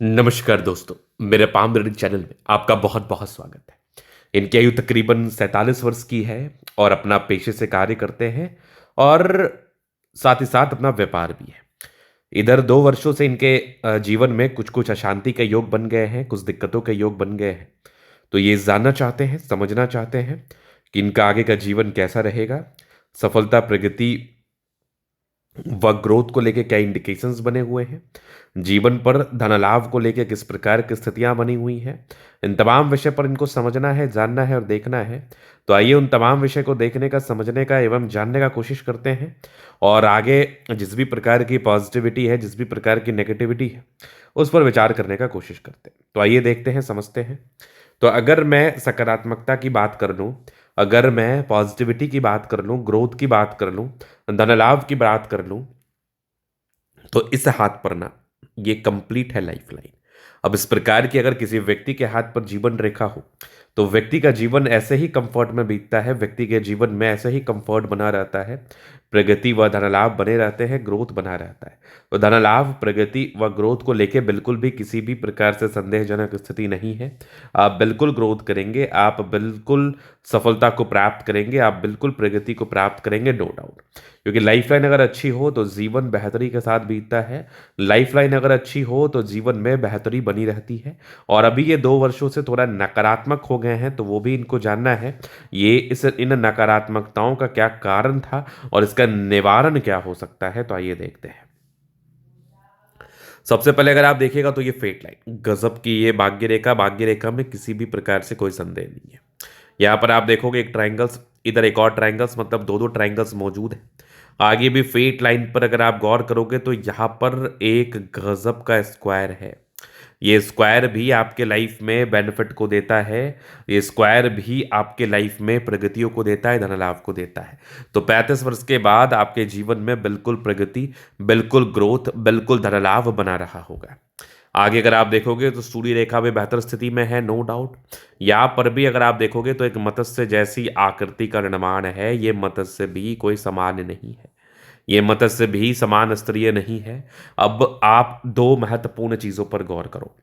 नमस्कार दोस्तों, मेरे पाम रीडिंग चैनल में आपका बहुत बहुत स्वागत है। इनकी आयु तकरीबन 47 वर्ष की है और अपना पेशे से कार्य करते हैं और साथ ही साथ अपना व्यापार भी है। इधर 2 वर्षों से इनके जीवन में कुछ कुछ अशांति के योग बन गए हैं, कुछ दिक्कतों के योग बन गए हैं। तो ये जानना चाहते हैं, समझना चाहते हैं कि इनका आगे का जीवन कैसा रहेगा, सफलता, प्रगति व ग्रोथ को लेके क्या इंडिकेशंस बने हुए हैं, जीवन पर धन लाभ को लेके किस प्रकार की स्थितियां बनी हुई हैं। इन तमाम विषय पर इनको समझना है, जानना है और देखना है। तो आइए उन तमाम विषय को देखने का, समझने का एवं जानने का कोशिश करते हैं और आगे जिस भी प्रकार की पॉजिटिविटी है, जिस भी प्रकार की नेगेटिविटी है, उस पर विचार करने का कोशिश करते हैं। तो आइए देखते हैं, समझते हैं। तो अगर मैं सकारात्मकता की बात कर लूँ, अगर मैं पॉजिटिविटी की बात कर लूँ, ग्रोथ की बात कर लूँ, धन लाभ की बात कर लूँ, तो इस हाथ पर ना ये कंप्लीट है लाइफ लाइन। अब इस प्रकार की अगर किसी व्यक्ति के हाथ पर जीवन रेखा हो तो व्यक्ति का जीवन ऐसे ही कंफर्ट में बीतता है, व्यक्ति के जीवन में ऐसे ही कंफर्ट बना रहता है, प्रगति व धन लाभ बने रहते हैं, ग्रोथ बना रहता है। तो धन लाभ, प्रगति व ग्रोथ को लेके बिल्कुल भी किसी भी प्रकार से संदेहजनक स्थिति नहीं है। आप बिल्कुल ग्रोथ करेंगे, आप बिल्कुल सफलता को प्राप्त करेंगे, आप बिल्कुल प्रगति को प्राप्त करेंगे, नो डाउट। क्योंकि लाइफ लाइन अगर अच्छी हो तो जीवन बेहतरी के साथ बीतता है। लाइफ लाइन अगर अच्छी हो तो जीवन में बेहतरी बनी रहती है। और अभी ये 2 वर्षों से थोड़ा नकारात्मक हो गए हैं, तो वो भी इनको जानना है ये इन नकारात्मकताओं का क्या कारण था और इसका निवारण क्या हो सकता है। तो आइए देखते हैं। सबसे पहले अगर आप देखिएगा तो ये फेट लाइन गजब की, ये भाग्य रेखा में किसी भी प्रकार से कोई संदेह नहीं है। यहाँ पर आप देखोगे एक ट्राइंगल्स, इधर एक और ट्राइंगल्स, मतलब दो दो ट्राइंगल्स मौजूद है। आगे भी फेट लाइन पर अगर आप गौर करोगे तो यहाँ पर एक गजब का स्क्वायर है। ये स्क्वायर भी आपके लाइफ में बेनिफिट को देता है। ये स्क्वायर भी आपके लाइफ में प्रगतियों को देता है, धन लाभ को देता है। तो 35 वर्ष के बाद आपके जीवन में बिल्कुल प्रगति, बिल्कुल ग्रोथ, बिल्कुल धन लाभ बना रहा होगा। आगे अगर आप देखोगे तो सूर्य रेखा में बेहतर स्थिति में है, नो डाउट। यहाँ पर भी अगर आप देखोगे तो एक मत्स्य जैसी आकृति का निर्माण है। ये मत्स्य भी कोई सामान्य नहीं है, ये मत्स्य भी समान स्तरीय नहीं है। अब आप दो महत्वपूर्ण चीजों पर गौर करो।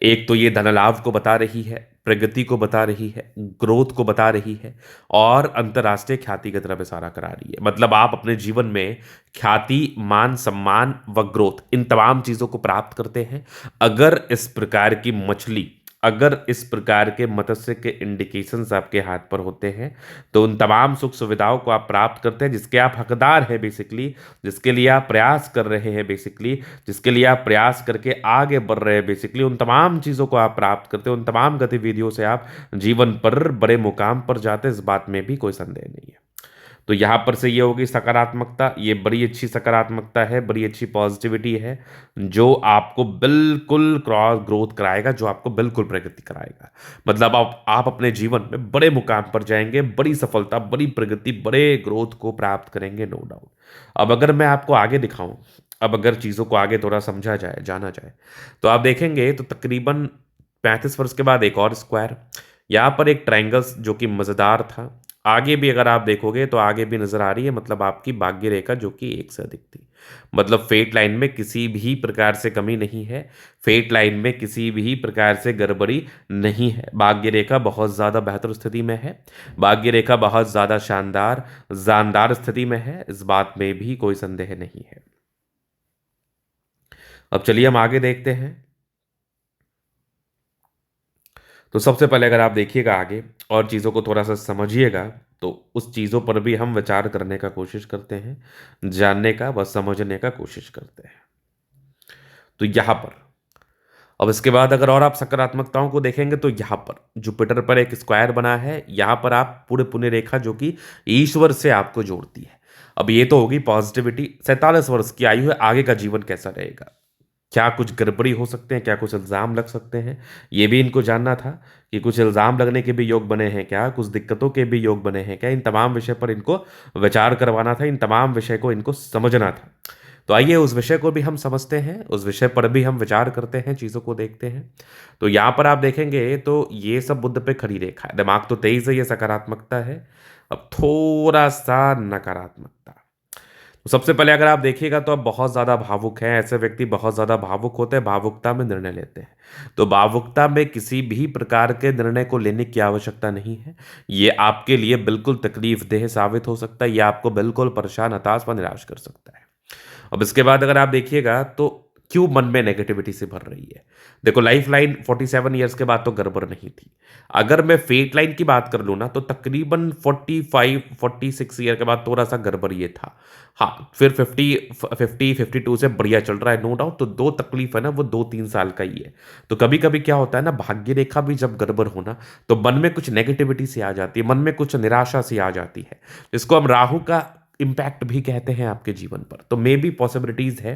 एक तो ये धन लाभ को बता रही है, प्रगति को बता रही है, ग्रोथ को बता रही है और अंतर्राष्ट्रीय ख्याति की तरफ इशारा करा रही है। मतलब आप अपने जीवन में ख्याति, मान सम्मान व ग्रोथ, इन तमाम चीजों को प्राप्त करते हैं अगर इस प्रकार की मछली, अगर इस प्रकार के मत्स्य के इंडिकेशंस आपके हाथ पर होते हैं। तो उन तमाम सुख सुविधाओं को आप प्राप्त करते हैं जिसके आप हकदार हैं बेसिकली, जिसके लिए आप प्रयास कर रहे हैं बेसिकली, जिसके लिए आप प्रयास करके आगे बढ़ रहे हैं बेसिकली। उन तमाम चीज़ों को आप प्राप्त करते हैं, उन तमाम गतिविधियों से आप जीवन पर बड़े मुकाम पर जाते हैं, इस बात में भी कोई संदेह नहीं है। तो यहाँ पर से ये होगी सकारात्मकता। ये बड़ी अच्छी सकारात्मकता है, बड़ी अच्छी पॉजिटिविटी है जो आपको बिल्कुल क्रॉस ग्रोथ कराएगा, जो आपको बिल्कुल प्रगति कराएगा। मतलब आप अपने जीवन में बड़े मुकाम पर जाएंगे, बड़ी सफलता, बड़ी प्रगति, बड़े ग्रोथ को प्राप्त करेंगे, नो डाउट। अब अगर मैं आपको आगे दिखाऊं, अब अगर चीज़ों को आगे थोड़ा समझा जाए, जाना जाए, तो आप देखेंगे तो तकरीबन 35 वर्ष के बाद एक और स्क्वायर, यहाँ पर एक ट्रायंगल्स जो कि मज़ेदार था। आगे भी अगर आप देखोगे तो आगे भी नजर आ रही है, मतलब आपकी भाग्य रेखा जो कि एक से अधिक थी। मतलब फेट लाइन में किसी भी प्रकार से कमी नहीं है, फेट लाइन में किसी भी प्रकार से गड़बड़ी नहीं है। भाग्य रेखा बहुत ज़्यादा बेहतर स्थिति में है, भाग्य रेखा बहुत ज़्यादा शानदार जानदार स्थिति में है, इस बात में भी कोई संदेह नहीं है। अब चलिए हम आगे देखते हैं। तो सबसे पहले अगर आप देखिएगा आगे और चीज़ों को थोड़ा सा समझिएगा तो उस चीज़ों पर भी हम विचार करने का कोशिश करते हैं, जानने का व समझने का कोशिश करते हैं। तो यहाँ पर अब इसके बाद अगर और आप सकारात्मकताओं को देखेंगे तो यहाँ पर जुपिटर पर एक स्क्वायर बना है। यहाँ पर आप पूरे पुण्य रेखा जो कि ईश्वर से आपको जोड़ती है। अब ये तो होगी पॉजिटिविटी। 47 वर्ष की आयु है, आगे का जीवन कैसा रहेगा, क्या कुछ गड़बड़ी हो सकते हैं, क्या कुछ इल्ज़ाम लग सकते हैं, ये भी इनको जानना था कि कुछ इल्ज़ाम लगने के भी योग बने हैं क्या, कुछ दिक्कतों के भी योग बने हैं क्या। इन तमाम विषय पर इनको विचार करवाना था, इन तमाम विषय को इनको समझना था। तो आइए उस विषय को भी हम समझते हैं, उस विषय पर भी हम विचार करते हैं, चीज़ों को देखते हैं। तो यहाँ पर आप देखेंगे तो ये सब बुद्ध पे खड़ी रेखा है, दिमाग तो तेईस है, ये सकारात्मकता है। अब थोड़ा सा नकारात्मकता, सबसे पहले अगर आप देखिएगा तो आप बहुत ज़्यादा भावुक हैं, ऐसे व्यक्ति बहुत ज़्यादा भावुक होते हैं, भावुकता में निर्णय लेते हैं। तो भावुकता में किसी भी प्रकार के निर्णय को लेने की आवश्यकता नहीं है। ये आपके लिए बिल्कुल तकलीफ़देह साबित हो सकता है, ये आपको बिल्कुल परेशान, हताश व निराश कर सकता है। अब इसके बाद अगर आप देखिएगा तो क्यों मन में नेगेटिविटी से भर रही है। देखो लाइफ लाइन 47 ईयर्स के बाद तो गड़बड़ नहीं थी। अगर मैं फेट लाइन की बात कर लूँ ना तो तकरीबन 45 46 ईयर के बाद थोड़ा सा गड़बड़ ये था। हाँ फिर 52 से बढ़िया चल रहा है नो डाउट। तो दो तकलीफ है ना वो 2-3 साल का ही है। तो कभी कभी क्या होता है ना भाग्य रेखा भी जब गड़बड़ होना तो मन में कुछ नेगेटिविटी सी आ जाती है, मन में कुछ निराशा सी आ जाती है, जिसको हम राहु का इम्पैक्ट भी कहते हैं आपके जीवन पर। तो मे भी पॉसिबिलिटीज है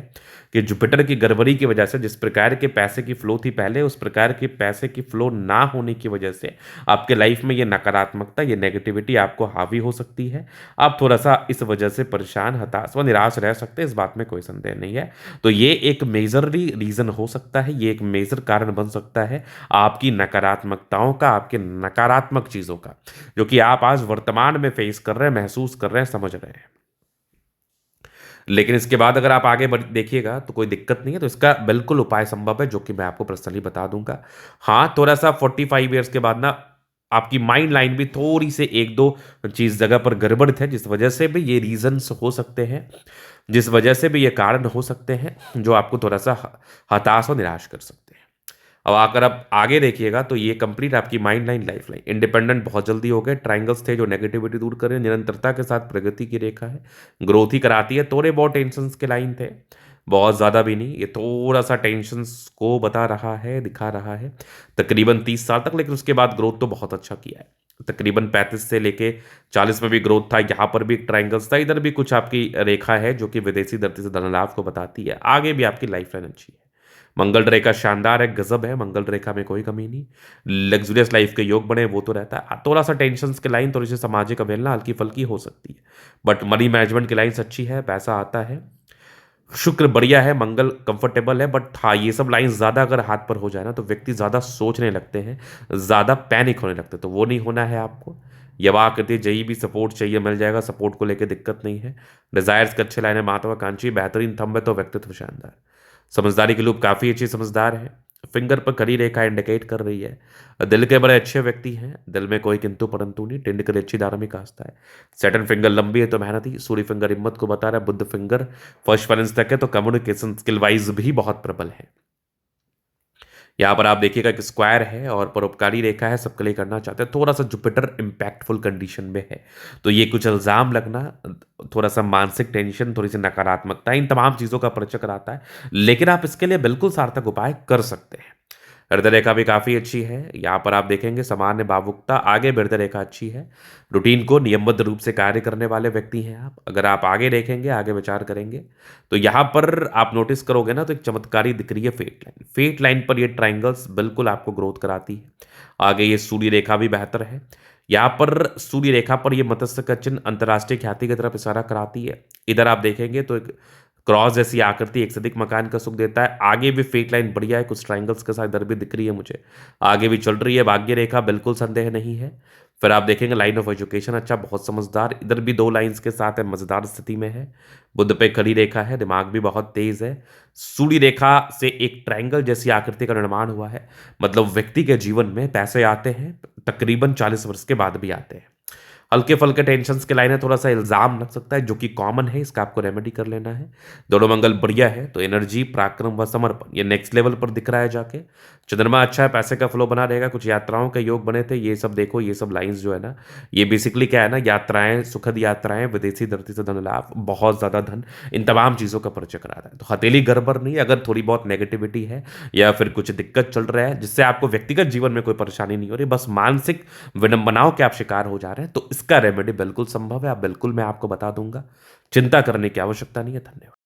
कि जुपिटर की गड़बड़ी की वजह से जिस प्रकार के पैसे की फ्लो थी पहले उस प्रकार के पैसे की फ्लो ना होने की वजह से आपके लाइफ में ये नकारात्मकता, ये नेगेटिविटी आपको हावी हो सकती है। आप थोड़ा सा इस वजह से परेशान, हताश व निराश रह सकते हैं, इस बात में कोई संदेह नहीं है। तो ये एक मेजरली रीजन हो सकता है, ये एक मेजर कारण बन सकता है आपकी नकारात्मकताओं का, आपके नकारात्मक चीजों का, जो कि आप आज वर्तमान में फेस कर रहे हैं, महसूस कर रहे हैं, समझ रहे हैं। लेकिन इसके बाद अगर आप आगे देखिएगा तो कोई दिक्कत नहीं है। तो इसका बिल्कुल उपाय संभव है जो कि मैं आपको पर्सनली बता दूंगा। हाँ थोड़ा सा 45 ईयर्स के बाद ना आपकी माइंड लाइन भी थोड़ी से एक दो चीज जगह पर गड़बड़ थे, जिस वजह से भी ये रीजंस हो सकते हैं, जिस वजह से भी ये कारण हो सकते हैं जो आपको थोड़ा सा हताश और निराश कर सकते हैं। अब अगर आप आगे देखिएगा तो ये कंप्लीट आपकी mind line, life line, independent बहुत जल्दी हो गए। ट्रायंगल्स थे जो नेगेटिविटी दूर करें, निरंतरता के साथ प्रगति की रेखा है, ग्रोथ ही कराती है। थोड़े बहुत टेंशन्स के लाइन थे, बहुत ज़्यादा भी नहीं, ये थोड़ा सा टेंशन्स को बता रहा है, दिखा रहा है तकरीबन 30 साल तक। लेकिन उसके बाद ग्रोथ तो बहुत अच्छा किया है। तकरीबन 35 से लेके 40 में भी ग्रोथ था, यहाँ पर भी एक ट्रायंगल्स था, इधर भी कुछ आपकी रेखा है जो कि विदेशी धरती से धन लाभ को बताती है। आगे भी आपकी लाइफ लाइन अच्छी है। मंगल रेखा शानदार है, गजब है, मंगल रेखा में कोई कमी नहीं। लग्जूरियस लाइफ के योग बने वो तो रहता है। थोड़ा सा टेंशन की लाइन, थोड़ी सी सामाजिक अवहेलना हल्की फल्की हो सकती है, बट मनी मैनेजमेंट की लाइन्स अच्छी है, पैसा आता है, शुक्र बढ़िया है, मंगल कंफर्टेबल है। बट हाँ ये सब लाइन्स ज़्यादा अगर हाथ पर हो जाए ना तो व्यक्ति ज़्यादा सोचने लगते हैं, ज़्यादा पैनिक होने लगते हैं, तो वो नहीं होना है आपको। यवा आकृति जही भी सपोर्ट चाहिए मिल जाएगा, सपोर्ट को लेकर दिक्कत नहीं है। डिजायर्स के अच्छे लाइन है, महत्वाकांक्षी, बेहतरीन थंब है, तो व्यक्तित्व शानदार। समझदारी की लूप काफ़ी अच्छी समझदार है। फिंगर पर खड़ी रेखा इंडिकेट कर रही है दिल के बड़े अच्छे व्यक्ति हैं, दिल में कोई किंतु परंतु नहीं, टिंड कर अच्छी धार्मिक आस्था है। सेटन फिंगर लंबी है तो मेहनती, सूर्य फिंगर हिम्मत को बता रहा है, बुद्ध फिंगर फर्स्ट फाइनेंस तक है, तो कम्युनिकेशन स्किल वाइज भी बहुत प्रबल है। यहाँ पर आप देखिएगा एक स्क्वायर है और परोपकारी रेखा है, सबके लिए करना चाहते हैं। थोड़ा सा जुपिटर इम्पैक्टफुल कंडीशन में है, तो ये कुछ इल्जाम लगना, थोड़ा सा मानसिक टेंशन, थोड़ी सी नकारात्मकता, इन तमाम चीज़ों का परिचय कराता है। लेकिन आप इसके लिए बिल्कुल सार्थक उपाय कर सकते हैं। हृदय रेखा भी काफ़ी अच्छी है। यहाँ पर आप देखेंगे सामान्य भावुकता, आगे भी हृदय रेखा अच्छी है। रूटीन को नियमबद्ध रूप से कार्य करने वाले व्यक्ति हैं आप। अगर आप आगे देखेंगे, आगे विचार करेंगे तो यहाँ पर आप नोटिस करोगे ना तो एक चमत्कारी दिख रही है फेट लाइन। फेट लाइन पर ये ट्राइंगल्स बिल्कुल आपको ग्रोथ कराती है। आगे ये सूर्य रेखा भी बेहतर है। यहाँ पर सूर्य रेखा पर ये मत्स्य का चिन्ह अंतर्राष्ट्रीय ख्याति की तरफ इशारा कराती है। इधर आप देखेंगे तो एक क्रॉस जैसी आकृति एक से अधिक मकान का सुख देता है। आगे भी फेक लाइन बढ़िया है, कुछ ट्राइंगल्स के साथ इधर भी दिख रही है मुझे, आगे भी चल रही है। भाग्य रेखा बिल्कुल संदेह नहीं है। फिर आप देखेंगे लाइन ऑफ एजुकेशन अच्छा, बहुत समझदार, इधर भी दो लाइंस के साथ है, मजेदार स्थिति में है। बुद्ध पे खड़ी रेखा है, दिमाग भी बहुत तेज है। सूर्य रेखा से एक ट्राइंगल जैसी आकृति का निर्माण हुआ है, मतलब व्यक्ति के जीवन में पैसे आते हैं, तकरीबन 40 वर्ष के बाद भी आते हैं। हल्के फल्के टेंशन के लाइन है, थोड़ा सा इल्जाम लग सकता है जो कि कॉमन है, इसका आपको रेमेडी कर लेना है। दोनों मंगल बढ़िया है तो एनर्जी, पराक्रम व समर्पण ये नेक्स्ट लेवल पर दिख रहा है जाके। चंद्रमा अच्छा है, पैसे का फ्लो बना रहेगा, कुछ यात्राओं के योग बने थे, ये सब देखो, ये सब लाइंस जो है ना, ये बेसिकली क्या है ना, यात्राएं, सुखद यात्राएं, विदेशी धरती से धन लाभ, बहुत ज्यादा धन, इन तमाम चीजों का परिचय करा रहा है। तो हथेली गड़बड़ नहीं, अगर थोड़ी बहुत नेगेटिविटी है या फिर कुछ दिक्कत चल रहा है जिससे आपको व्यक्तिगत जीवन में कोई परेशानी नहीं हो रही, बस मानसिक विडंबनाओं के आप शिकार हो जा रहे हैं, तो इसका रेमेडी बिल्कुल संभव है। आप बिल्कुल, मैं आपको बता दूंगा, चिंता करने की आवश्यकता नहीं है। धन्यवाद।